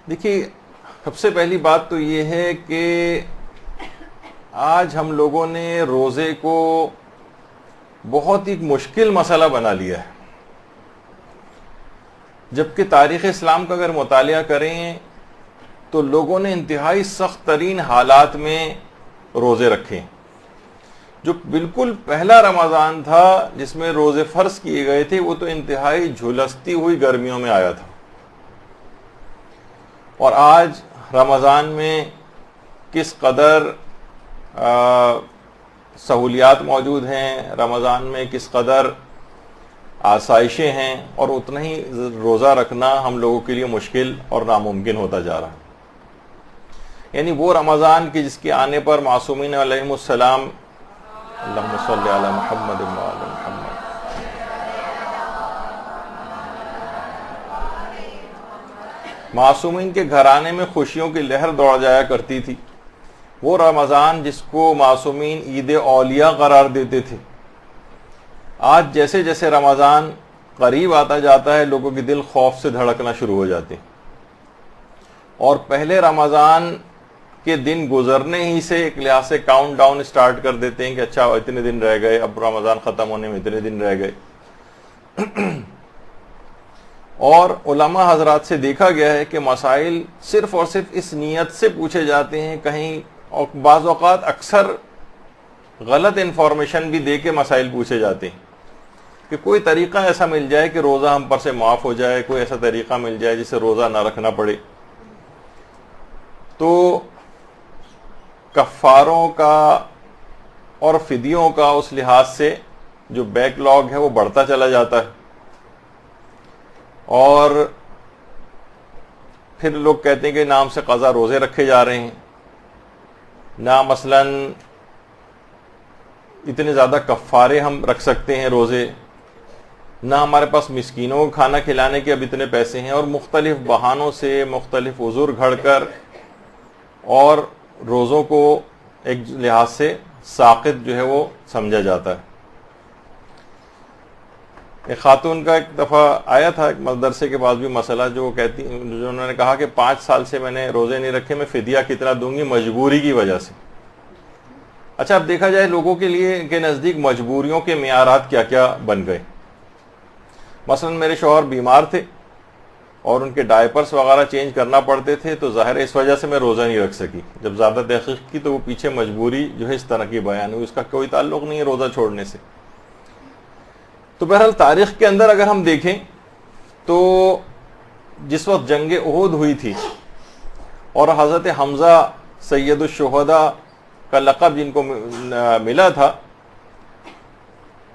دیکھیے، سب سے پہلی بات تو یہ ہے کہ آج ہم لوگوں نے روزے کو بہت ہی مشکل مسئلہ بنا لیا ہے، جبکہ تاریخ اسلام کا اگر مطالعہ کریں تو لوگوں نے انتہائی سخت ترین حالات میں روزے رکھے. جو بالکل پہلا رمضان تھا جس میں روزے فرض کیے گئے تھے، وہ تو انتہائی جھلستی ہوئی گرمیوں میں آیا تھا. اور آج رمضان میں کس قدر سہولیات موجود ہیں، رمضان میں کس قدر آسائشیں ہیں، اور اتنا ہی روزہ رکھنا ہم لوگوں کے لیے مشکل اور ناممکن ہوتا جا رہا ہے. یعنی وہ رمضان کی جس کے آنے پر معصومین علیہم السلام، اللہم صلی علی محمد و علی محمد، معصومین کے گھرانے میں خوشیوں کی لہر دوڑ جایا کرتی تھی. وہ رمضان جس کو معصومین عید اولیاء قرار دیتے تھے، آج جیسے جیسے رمضان قریب آتا جاتا ہے لوگوں کے دل خوف سے دھڑکنا شروع ہو جاتے ہیں، اور پہلے رمضان کے دن گزرنے ہی سے ایک لحاظ سے کاؤنٹ ڈاؤن سٹارٹ کر دیتے ہیں کہ اچھا اتنے دن رہ گئے، اب رمضان ختم ہونے میں اتنے دن رہ گئے. اور علماء حضرات سے دیکھا گیا ہے کہ مسائل صرف اور صرف اس نیت سے پوچھے جاتے ہیں، کہیں اور بعض اوقات اکثر غلط انفارمیشن بھی دے کے مسائل پوچھے جاتے ہیں کہ کوئی طریقہ ایسا مل جائے کہ روزہ ہم پر سے معاف ہو جائے، کوئی ایسا طریقہ مل جائے جسے روزہ نہ رکھنا پڑے. تو کفاروں کا اور فدیوں کا اس لحاظ سے جو بیک لاگ ہے وہ بڑھتا چلا جاتا ہے. اور پھر لوگ کہتے ہیں کہ نام سے قضا روزے رکھے جا رہے ہیں، نہ مثلاً اتنے زیادہ کفارے ہم رکھ سکتے ہیں روزے، نہ ہمارے پاس مسکینوں کو کھانا کھلانے کے اب اتنے پیسے ہیں، اور مختلف بہانوں سے مختلف عذر گھڑ کر اور روزوں کو ایک لحاظ سے ساقط جو ہے وہ سمجھا جاتا ہے. ایک خاتون کا ایک دفعہ آیا تھا ایک مدرسے کے بعد بھی مسئلہ، جو کہتی، جو انہوں نے کہا کہ 5 سال سے میں نے روزے نہیں رکھے، میں فدیہ کتنا دوں گی مجبوری کی وجہ سے. اچھا، اب دیکھا جائے لوگوں کے لیے کے نزدیک مجبوریوں کے معیارات کیا کیا بن گئے. مثلا میرے شوہر بیمار تھے اور ان کے ڈائپرس وغیرہ چینج کرنا پڑتے تھے، تو ظاہر ہے اس وجہ سے میں روزہ نہیں رکھ سکی. جب زیادہ تحقیق کی تو وہ پیچھے مجبوری جو ہے اس طرح کی بیان ہوئی، اس کا کوئی تعلق نہیں ہے روزہ چھوڑنے سے. تو بہرحال تاریخ کے اندر اگر ہم دیکھیں تو جس وقت جنگ احد ہوئی تھی اور حضرت حمزہ سید الشہداء کا لقب جن کو ملا تھا،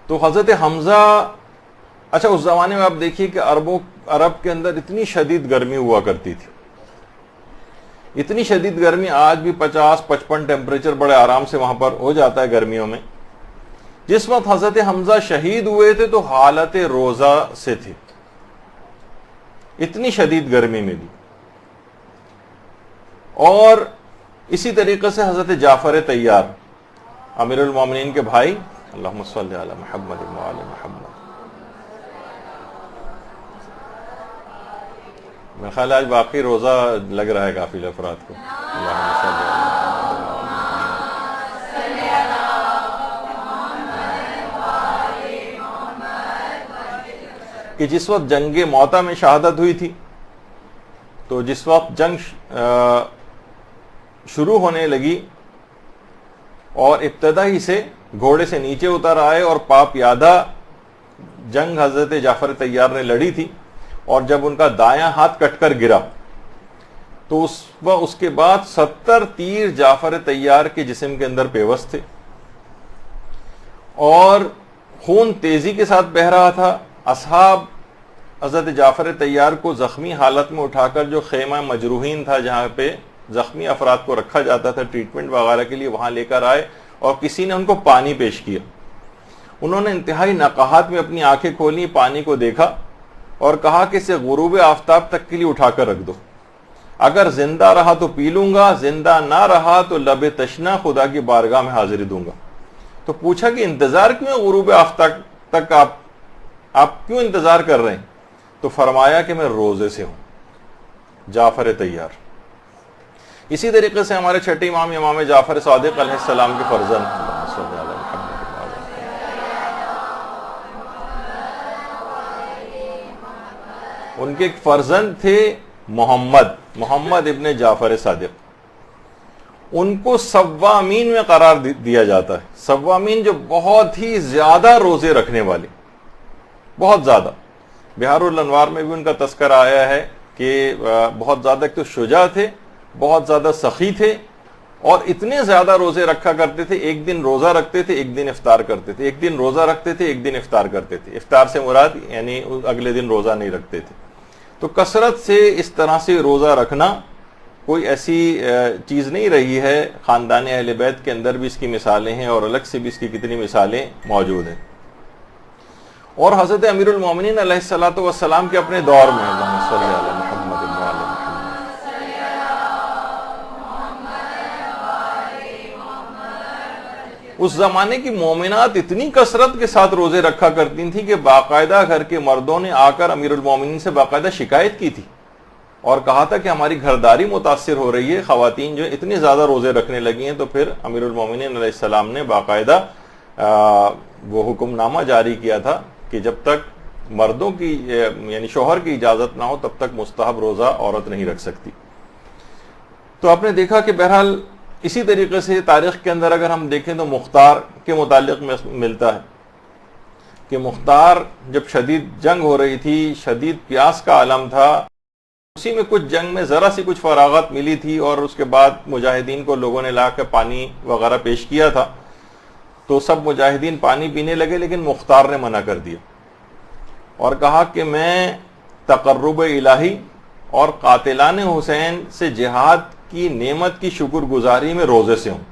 تو حضرت حمزہ، اچھا اس زمانے میں آپ دیکھیے کہ عرب کے اندر اتنی شدید گرمی ہوا کرتی تھی، اتنی شدید گرمی، آج بھی 50-55 ٹیمپریچر بڑے آرام سے وہاں پر ہو جاتا ہے گرمیوں میں. جس وقت حضرت حمزہ شہید ہوئے تھے تو حالت روزہ سے تھے، اتنی شدید گرمی میں بھی. اور اسی طریقے سے حضرت جعفر طیار، امیر المومنین کے بھائی، اللہم صلی علی محمد و علی محمد. میرا خیال آج باقی روزہ لگ رہا ہے کافی افراد کو. اللہم صلی علی کہ جس وقت جنگ موتا میں شہادت ہوئی تھی، تو جس وقت جنگ شروع ہونے لگی اور ابتدا ہی سے گھوڑے سے نیچے اتر آئے اور پاپ یادہ جنگ حضرت جعفر طیار نے لڑی تھی، اور جب ان کا دایاں ہاتھ کٹ کر گرا تو اس کے بعد 70 تیر جعفر طیار کے جسم کے اندر پیوست تھے اور خون تیزی کے ساتھ بہہ رہا تھا. اصحاب حضرت جعفر طیار کو زخمی حالت میں اٹھا کر جو خیمہ مجروحین تھا، جہاں پہ زخمی افراد کو رکھا جاتا تھا ٹریٹمنٹ وغیرہ کے لیے، وہاں لے کر آئے اور کسی نے ان کو پانی پیش کیا. انہوں نے انتہائی نقاہت میں اپنی آنکھیں کھولی، پانی کو دیکھا اور کہا کہ اسے غروب آفتاب تک کے لیے اٹھا کر رکھ دو، اگر زندہ رہا تو پی لوں گا، زندہ نہ رہا تو لب تشنا خدا کی بارگاہ میں حاضری دوں گا. تو پوچھا کہ انتظار کیوں ہے غروب آفتاب تک، آپ کیوں انتظار کر رہے ہیں؟ تو فرمایا کہ میں روزے سے ہوں. جعفر طیار. اسی طریقے سے ہمارے چھٹے امام امام جعفر صادق علیہ السلام کے فرزند ان کے ایک فرزند تھے محمد ابن جعفر صادق. ان کو صوامین میں قرار دیا جاتا ہے. صوامین جو بہت ہی زیادہ روزے رکھنے والے, بہت زیادہ. بہار الانوار میں بھی ان کا تذکرہ آیا ہے کہ بہت زیادہ ایک تو شجاع تھے, بہت زیادہ سخی تھے, اور اتنے زیادہ روزے رکھا کرتے تھے. ایک دن روزہ رکھتے تھے, ایک دن افطار کرتے تھے, ایک دن روزہ رکھتے تھے, ایک دن افطار کرتے تھے. افطار سے مراد یعنی اگلے دن روزہ نہیں رکھتے تھے. تو کثرت سے اس طرح سے روزہ رکھنا کوئی ایسی چیز نہیں رہی ہے. خاندان اہل بیت کے اندر بھی اس کی مثالیں ہیں, اور الگ سے بھی اس کی کتنی مثالیں موجود ہیں. اور حضرت امیر المومنین علیہ الصلوۃ والسلام کے اپنے دور میں, اللہم صلی علی محمد وعلی محمد, اس زمانے کی مومنات اتنی کثرت کے ساتھ روزے رکھا کرتی تھیں کہ باقاعدہ گھر کے مردوں نے آ کر امیر المومنین سے باقاعدہ شکایت کی تھی اور کہا تھا کہ ہماری گھرداری متاثر ہو رہی ہے, خواتین جو اتنی زیادہ روزے رکھنے لگی ہیں. تو پھر امیر المومنین علیہ السلام نے باقاعدہ وہ حکم نامہ جاری کیا تھا کہ جب تک مردوں کی یعنی شوہر کی اجازت نہ ہو تب تک مستحب روزہ عورت نہیں رکھ سکتی. تو آپ نے دیکھا کہ بہرحال اسی طریقے سے تاریخ کے اندر اگر ہم دیکھیں تو مختار کے متعلق ملتا ہے کہ مختار جب شدید جنگ ہو رہی تھی, شدید پیاس کا عالم تھا, اسی میں کچھ جنگ میں ذرا سی کچھ فراغت ملی تھی, اور اس کے بعد مجاہدین کو لوگوں نے لا کے پانی وغیرہ پیش کیا تھا. تو سب مجاہدین پانی پینے لگے, لیکن مختار نے منع کر دیا اور کہا کہ میں تقرب الہی اور قاتلان حسین سے جہاد کی نعمت کی شکر گزاری میں روزے سے ہوں,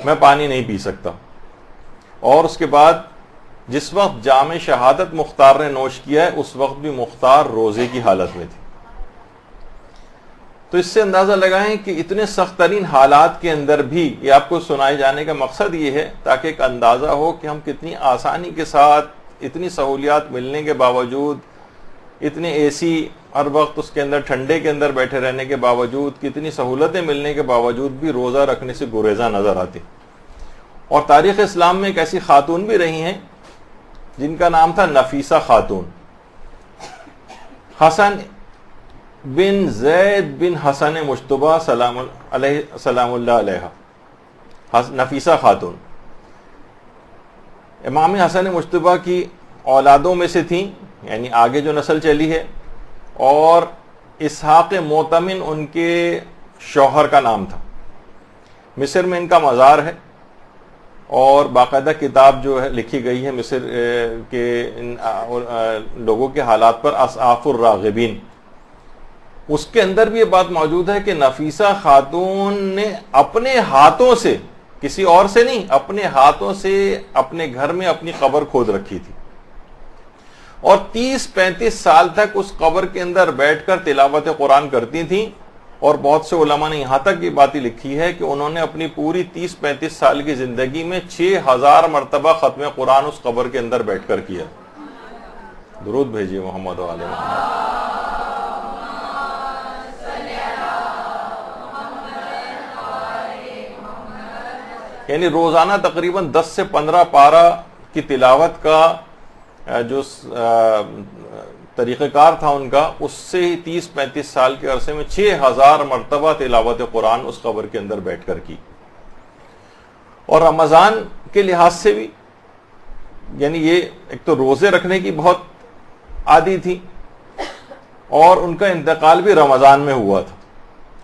میں پانی نہیں پی سکتا. اور اس کے بعد جس وقت جام شہادت مختار نے نوش کیا ہے اس وقت بھی مختار روزے کی حالت میں تھی. تو اس سے اندازہ لگائیں کہ اتنے سخت ترین حالات کے اندر بھی, یہ آپ کو سنائے جانے کا مقصد یہ ہے تاکہ ایک اندازہ ہو کہ ہم کتنی آسانی کے ساتھ, اتنی سہولیات ملنے کے باوجود, اتنے اے سی ہر وقت اس کے اندر ٹھنڈے کے اندر بیٹھے رہنے کے باوجود, کتنی سہولتیں ملنے کے باوجود بھی روزہ رکھنے سے گریزاں نظر آتی. اور تاریخ اسلام میں ایک ایسی خاتون بھی رہی ہیں جن کا نام تھا نفیسہ خاتون. حسن بن زید بن حسن مجتبیٰ سلام اللہ علیہ, نفیسہ خاتون امام حسن مجتبیٰ کی اولادوں میں سے تھیں, یعنی آگے جو نسل چلی ہے. اور اسحاق موتمن ان کے شوہر کا نام تھا. مصر میں ان کا مزار ہے, اور باقاعدہ کتاب جو ہے لکھی گئی ہے مصر کے ان لوگوں کے حالات پر, اسعاف الراغبین. اس کے اندر بھی یہ بات موجود ہے کہ نفیسہ خاتون نے اپنے ہاتھوں سے, کسی اور سے نہیں, اپنے ہاتھوں سے اپنے گھر میں اپنی قبر کھود رکھی تھی, اور 30-35 سال تک اس قبر کے اندر بیٹھ کر تلاوت قرآن کرتی تھیں. اور بہت سے علماء نے یہاں تک یہ بات لکھی ہے کہ انہوں نے اپنی پوری 30-35 سال کی زندگی میں 6000 مرتبہ ختم قرآن اس قبر کے اندر بیٹھ کر کیا. درود بھیجیے محمد و آل محمد. یعنی روزانہ تقریباً 10 سے 15 پارہ کی تلاوت کا جو طریقہ کار تھا ان کا, اس سے ہی 30-35 سال کے عرصے میں 6000 مرتبہ تلاوت قرآن اس قبر کے اندر بیٹھ کر کی. اور رمضان کے لحاظ سے بھی, یعنی یہ ایک تو روزے رکھنے کی بہت عادی تھی, اور ان کا انتقال بھی رمضان میں ہوا تھا.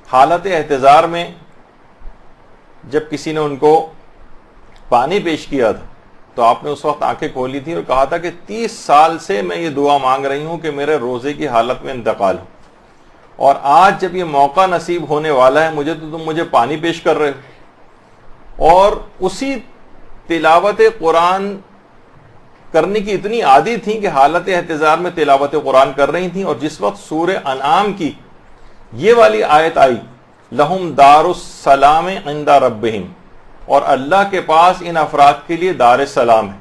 حالت احتضار میں جب کسی نے ان کو پانی پیش کیا تھا تو آپ نے اس وقت آنکھیں کھولی تھی اور کہا تھا کہ 30 سال سے میں یہ دعا مانگ رہی ہوں کہ میرے روزے کی حالت میں انتقال ہو, اور آج جب یہ موقع نصیب ہونے والا ہے مجھے, تو تم مجھے پانی پیش کر رہے ہو. اور اسی تلاوت قرآن کرنے کی اتنی عادی تھی کہ حالت احتضار میں تلاوت قرآن کر رہی تھیں. اور جس وقت سورہ انعام کی یہ والی آیت آئی, لہم دار السلام عند ربہم, اور اللہ کے پاس ان افراد کے لیے دار السلام ہے,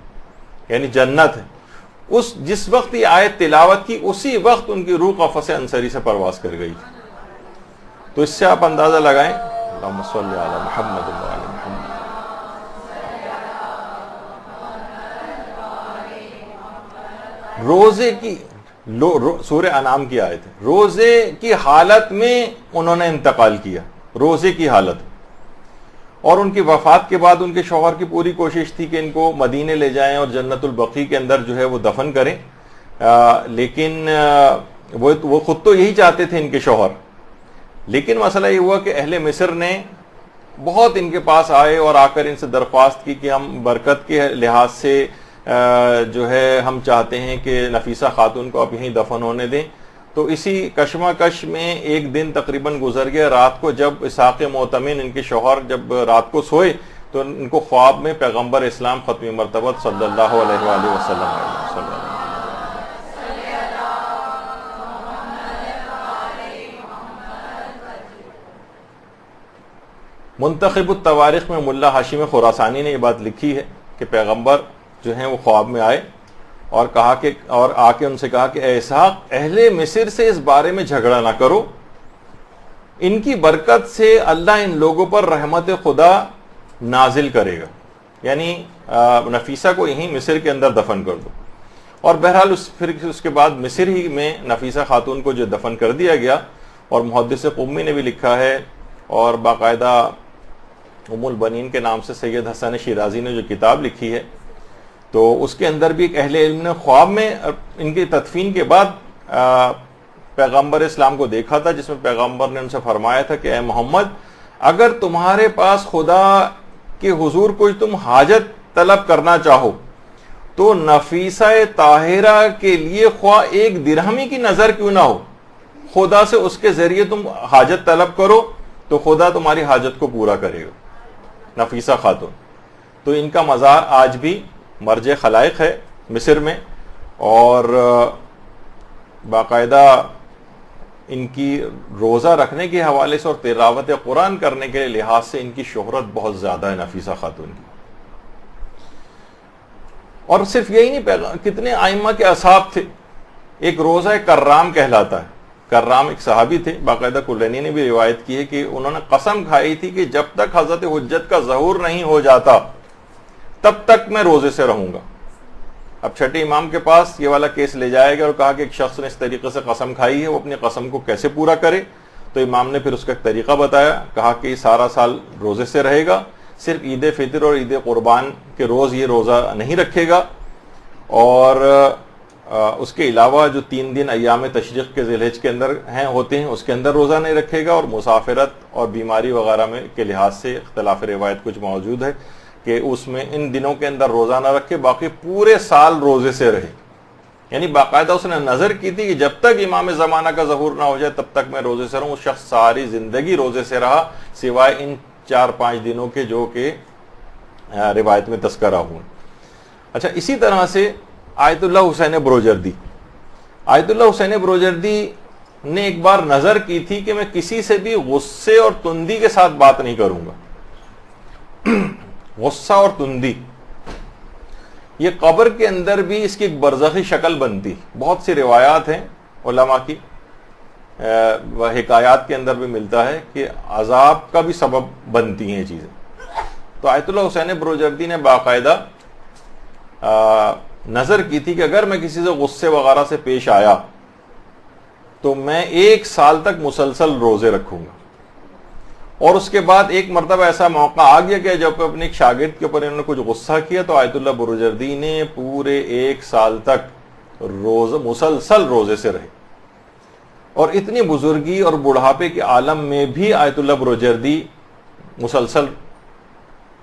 یعنی جنت ہے, جس وقت یہ آیت تلاوت کی اسی وقت ان کی روح قفس انصری سے پرواز کر گئی تھی. تو اس سے آپ اندازہ لگائیں. اللہم صلی علی محمد و علی محمد. روزے کی سورہ انعام کی آیت ہے. روزے کی حالت میں انہوں نے انتقال کیا, روزے کی حالت. اور ان کی وفات کے بعد ان کے شوہر کی پوری کوشش تھی کہ ان کو مدینے لے جائیں اور جنت البقیع کے اندر جو ہے وہ دفن کریں, لیکن وہ خود تو یہی چاہتے تھے ان کے شوہر. لیکن مسئلہ یہ ہوا کہ اہل مصر نے بہت ان کے پاس آئے اور آ کر ان سے درخواست کی کہ ہم برکت کے لحاظ سے جو ہے ہم چاہتے ہیں کہ نفیسہ خاتون کو آپ یہیں دفن ہونے دیں. تو اسی کشمکش میں ایک دن تقریباً گزر گیا. رات کو جب اسحاق معتمن ان کے شوہر جب رات کو سوئے تو ان کو خواب میں پیغمبر اسلام ختم مرتبت صلی اللہ علیہ وآلہ وسلم منتخب التواریخ میں ملا ہاشم خراسانی نے یہ بات لکھی ہے کہ پیغمبر جو ہیں وہ خواب میں آئے اور کہا کہ اور آ کے ان سے کہا کہ اے اسحاق, اہل مصر سے اس بارے میں جھگڑا نہ کرو, ان کی برکت سے اللہ ان لوگوں پر رحمت خدا نازل کرے گا. یعنی نفیسہ کو یہیں مصر کے اندر دفن کر دو. اور بہرحال پھر اس کے بعد مصر ہی میں نفیسہ خاتون کو جو دفن کر دیا گیا. اور محدث قمی نے بھی لکھا ہے اور باقاعدہ ام البنین کے نام سے سید حسن شیرازی نے جو کتاب لکھی ہے تو اس کے اندر بھی ایک اہل علم نے خواب میں ان کی تدفین کے بعد پیغمبر اسلام کو دیکھا تھا, جس میں پیغمبر نے ان سے فرمایا تھا کہ اے محمد, اگر تمہارے پاس خدا کے حضور کوئی تم حاجت طلب کرنا چاہو تو نفیسہ طاہرہ کے لیے خواہ ایک درہمی کی نظر کیوں نہ ہو, خدا سے اس کے ذریعے تم حاجت طلب کرو تو خدا تمہاری حاجت کو پورا کرے گا. نفیسہ خاتون. تو ان کا مزار آج بھی مرج خلائق ہے مصر میں, اور باقاعدہ ان کی روزہ رکھنے کے حوالے سے اور تلاوت قرآن کرنے کے لحاظ سے ان کی شہرت بہت زیادہ ہے نفیسہ خاتون کی. اور صرف یہی نہیں, کتنے ائمہ کے اصحاب تھے. ایک روزہ کرام کہلاتا ہے. کرام ایک صحابی تھے, باقاعدہ کلینی نے بھی روایت کی ہے کہ انہوں نے قسم کھائی تھی کہ جب تک حضرت حجت کا ظہور نہیں ہو جاتا تب تک میں روزے سے رہوں گا. اب چھٹے امام کے پاس یہ والا کیس لے جائے گا اور کہا کہ ایک شخص نے اس طریقے سے قسم کھائی ہے, وہ اپنی قسم کو کیسے پورا کرے. تو امام نے پھر اس کا ایک طریقہ بتایا, کہا کہ یہ سارا سال روزے سے رہے گا, صرف عید فطر اور عید قربان کے روز یہ روزہ نہیں رکھے گا, اور اس کے علاوہ جو 3 دن ایام تشریق کے ذی الحج کے اندر ہوتے ہیں اس کے اندر روزہ نہیں رکھے گا. اور مسافرت اور بیماری وغیرہ میں کے لحاظ سے اختلاف روایت کچھ موجود ہے کہ اس میں ان دنوں کے اندر روزہ نہ رکھے, باقی پورے سال روزے سے رہے. یعنی باقاعدہ اس نے نظر کی تھی کہ جب تک امام زمانہ کا ظہور نہ ہو جائے تب تک میں روزے سے رہوں. اس شخص ساری زندگی روزے سے رہا سوائے ان 4-5 دنوں کے جو کہ روایت میں تذکرہ ہوں. اچھا, اسی طرح سے آیت اللہ حسین بروجردی. آیت اللہ حسین بروجردی نے ایک بار نظر کی تھی کہ میں کسی سے بھی غصے اور تندی کے ساتھ بات نہیں کروں گا. غصہ اور تندی, یہ قبر کے اندر بھی اس کی ایک برزخی شکل بنتی. بہت سی روایات ہیں علماء کی, حکایات کے اندر بھی ملتا ہے کہ عذاب کا بھی سبب بنتی ہیں یہ چیزیں. تو آیت اللہ حسین بروجردی نے باقاعدہ نظر کی تھی کہ اگر میں کسی سے غصے وغیرہ سے پیش آیا تو میں 1 سال تک مسلسل روزے رکھوں گا. اور اس کے بعد ایک مرتبہ ایسا موقع آ گیا کہ جب اپنے ایک شاگرد کے اوپر انہوں نے کچھ غصہ کیا تو آیت اللہ بروجردی نے پورے 1 سال تک مسلسل روزے سے رہے. اور اتنی بزرگی اور بڑھاپے کے عالم میں بھی آیت اللہ بروجردی مسلسل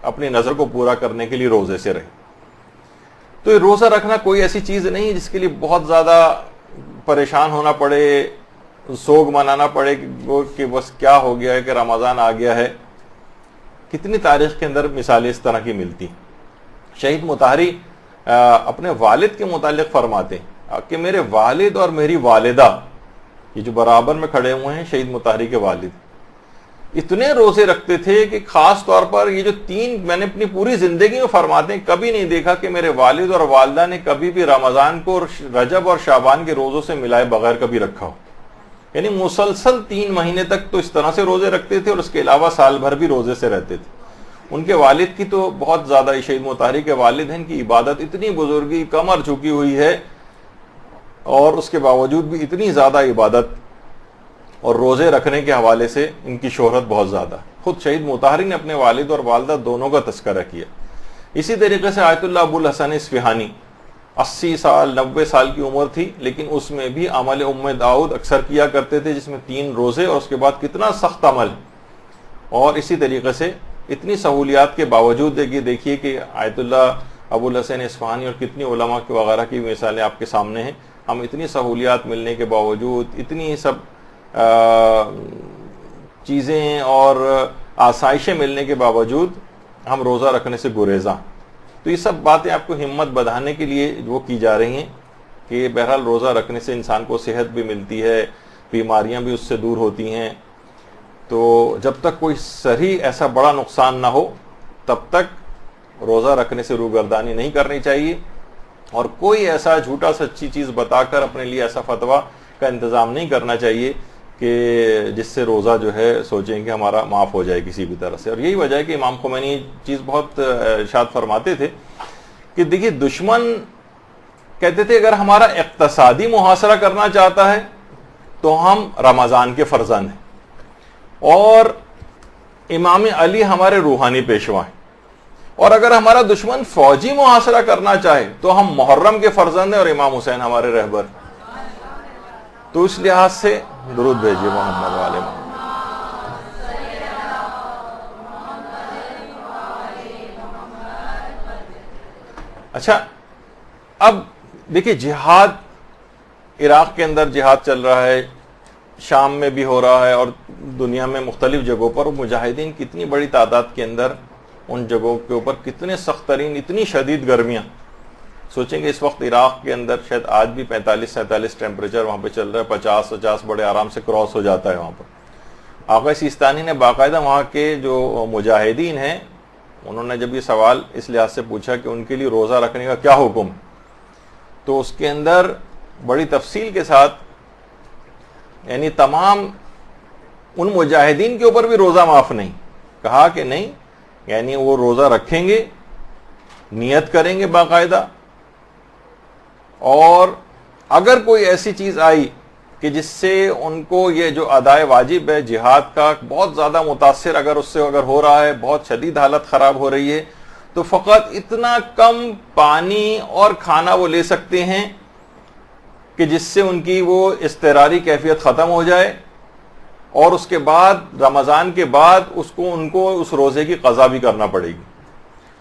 اپنی نظر کو پورا کرنے کے لیے روزے سے رہے. تو یہ روزہ رکھنا کوئی ایسی چیز نہیں جس کے لیے بہت زیادہ پریشان ہونا پڑے, سوگ منانا پڑے کہ بس کیا ہو گیا ہے کہ رمضان آ گیا ہے. کتنی تاریخ کے اندر مثالیں اس طرح کی ملتی. شہید مطہری اپنے والد کے متعلق فرماتے ہیں کہ میرے والد اور میری والدہ, یہ جو برابر میں کھڑے ہوئے ہیں شہید مطہری کے والد, اتنے روزے رکھتے تھے کہ خاص طور پر یہ جو 3 میں نے اپنی پوری زندگی میں فرماتے ہیں کبھی نہیں دیکھا کہ میرے والد اور والدہ نے کبھی بھی رمضان کو رجب اور شعبان کے روزوں سے ملائے بغیر کبھی رکھا ہو. یعنی مسلسل 3 مہینے تک تو اس طرح سے روزے رکھتے تھے اور اس کے علاوہ سال بھر بھی روزے سے رہتے تھے. ان کے والد کی تو بہت زیادہ, شہید مطہری کے والد ہیں, ان کی عبادت اتنی بزرگی, کمر جھکی ہوئی ہے اور اس کے باوجود بھی اتنی زیادہ عبادت اور روزے رکھنے کے حوالے سے ان کی شہرت بہت زیادہ. خود شہید مطہری نے اپنے والد اور والدہ دونوں کا تذکرہ کیا. اسی طریقے سے آیت اللہ ابو الحسن اصفہانی 80 سال 90 سال کی عمر تھی, لیکن اس میں بھی عمل ام داؤد اکثر کیا کرتے تھے, جس میں 3 روزے اور اس کے بعد کتنا سخت عمل. اور اسی طریقے سے اتنی سہولیات کے باوجود دیکھیے کہ آیت اللہ ابو الحسن اصفہانی اور کتنی علماء کے وغیرہ کی مثالیں آپ کے سامنے ہیں. ہم اتنی سہولیات ملنے کے باوجود, اتنی سب چیزیں اور آسائشیں ملنے کے باوجود ہم روزہ رکھنے سے گریزاں. تو یہ سب باتیں آپ کو ہمت بڑھانے کے لیے وہ کی جا رہی ہیں کہ بہرحال روزہ رکھنے سے انسان کو صحت بھی ملتی ہے, بیماریاں بھی اس سے دور ہوتی ہیں. تو جب تک کوئی صحیح ایسا بڑا نقصان نہ ہو تب تک روزہ رکھنے سے روگردانی نہیں کرنی چاہیے, اور کوئی ایسا جھوٹا سچی چیز بتا کر اپنے لیے ایسا فتویٰ کا انتظام نہیں کرنا چاہیے کہ جس سے روزہ جو ہے سوچیں کہ ہمارا معاف ہو جائے کسی بھی طرح سے. اور یہی وجہ ہے کہ امام خمینی چیز بہت ارشاد فرماتے تھے کہ دیکھیے دشمن کہتے تھے اگر ہمارا اقتصادی محاصرہ کرنا چاہتا ہے تو ہم رمضان کے فرزند ہیں, اور امام علی ہمارے روحانی پیشوا ہیں, اور اگر ہمارا دشمن فوجی محاصرہ کرنا چاہے تو ہم محرم کے فرزند ہیں اور امام حسین ہمارے رہبر. تو اس لحاظ سے درود بھیجیے محمد والے محمد. اچھا, اب دیکھیے جہاد, عراق کے اندر جہاد چل رہا ہے, شام میں بھی ہو رہا ہے, اور دنیا میں مختلف جگہوں پر مجاہدین کتنی بڑی تعداد کے اندر ان جگہوں کے اوپر کتنے سخت ترین, اتنی شدید گرمیاں. سوچیں کہ اس وقت عراق کے اندر شاید آج بھی 45-47 ٹیمپریچر وہاں پہ چل رہا ہے, 50 بڑے آرام سے کراس ہو جاتا ہے وہاں پر. آقا سیستانی نے باقاعدہ وہاں کے جو مجاہدین ہیں انہوں نے جب یہ سوال اس لحاظ سے پوچھا کہ ان کے لیے روزہ رکھنے کا کیا حکم, تو اس کے اندر بڑی تفصیل کے ساتھ یعنی تمام ان مجاہدین کے اوپر بھی روزہ معاف نہیں, کہا کہ نہیں, یعنی وہ روزہ رکھیں گے, نیت کریں گے باقاعدہ, اور اگر کوئی ایسی چیز آئی کہ جس سے ان کو یہ جو ادائے واجب ہے جہاد کا بہت زیادہ متاثر اگر ہو رہا ہے, بہت شدید حالت خراب ہو رہی ہے, تو فقط اتنا کم پانی اور کھانا وہ لے سکتے ہیں کہ جس سے ان کی وہ اضطراری کیفیت ختم ہو جائے, اور اس کے بعد رمضان کے بعد ان کو اس روزے کی قضا بھی کرنا پڑے گی.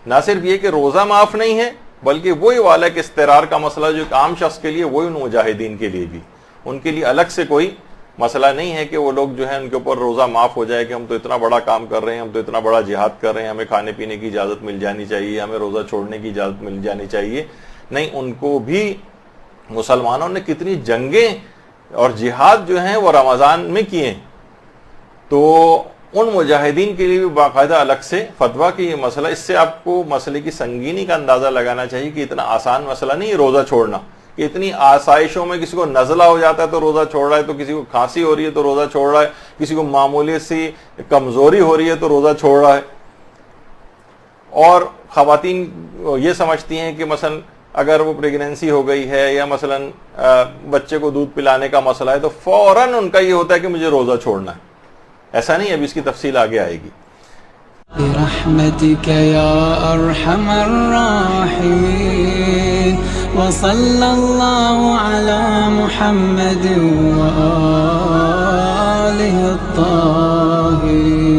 نہ صرف یہ کہ روزہ معاف نہیں ہے بلکہ وہی والا کہ اضطرار کا مسئلہ جو ایک عام شخص کے لیے وہی ان مجاہدین کے لیے بھی, ان کے لیے الگ سے کوئی مسئلہ نہیں ہے کہ وہ لوگ جو ہیں ان کے اوپر روزہ معاف ہو جائے کہ ہم تو اتنا بڑا کام کر رہے ہیں, ہم تو اتنا بڑا جہاد کر رہے ہیں, ہمیں کھانے پینے کی اجازت مل جانی چاہیے, ہمیں روزہ چھوڑنے کی اجازت مل جانی چاہیے. نہیں, ان کو بھی مسلمانوں نے کتنی جنگیں اور جہاد جو ہیں وہ رمضان میں کیے, تو ان مجاہدین کے لیے بھی باقاعدہ الگ سے فتویٰ کی یہ مسئلہ. اس سے آپ کو مسئلے کی سنگینی کا اندازہ لگانا چاہیے کہ اتنا آسان مسئلہ نہیں ہے روزہ چھوڑنا, کہ اتنی آسائشوں میں کسی کو نزلہ ہو جاتا ہے تو روزہ چھوڑ رہا ہے, تو کسی کو کھانسی ہو رہی ہے تو روزہ چھوڑ رہا ہے, کسی کو معمولی سی کمزوری ہو رہی ہے تو روزہ چھوڑ رہا ہے. اور خواتین یہ سمجھتی ہیں کہ مثلا اگر وہ پریگنینسی ہو گئی ہے یا مثلا بچے کو دودھ پلانے کا مسئلہ ہے تو فوراً ان کا یہ ہوتا ہے کہ مجھے روزہ چھوڑنا ہے. ایسا نہیں, ابھی اس کی تفصیل آگے آئے گی. برحمتك يا أرحم الراحمين وصلى الله على محمد وآله الطاهرين.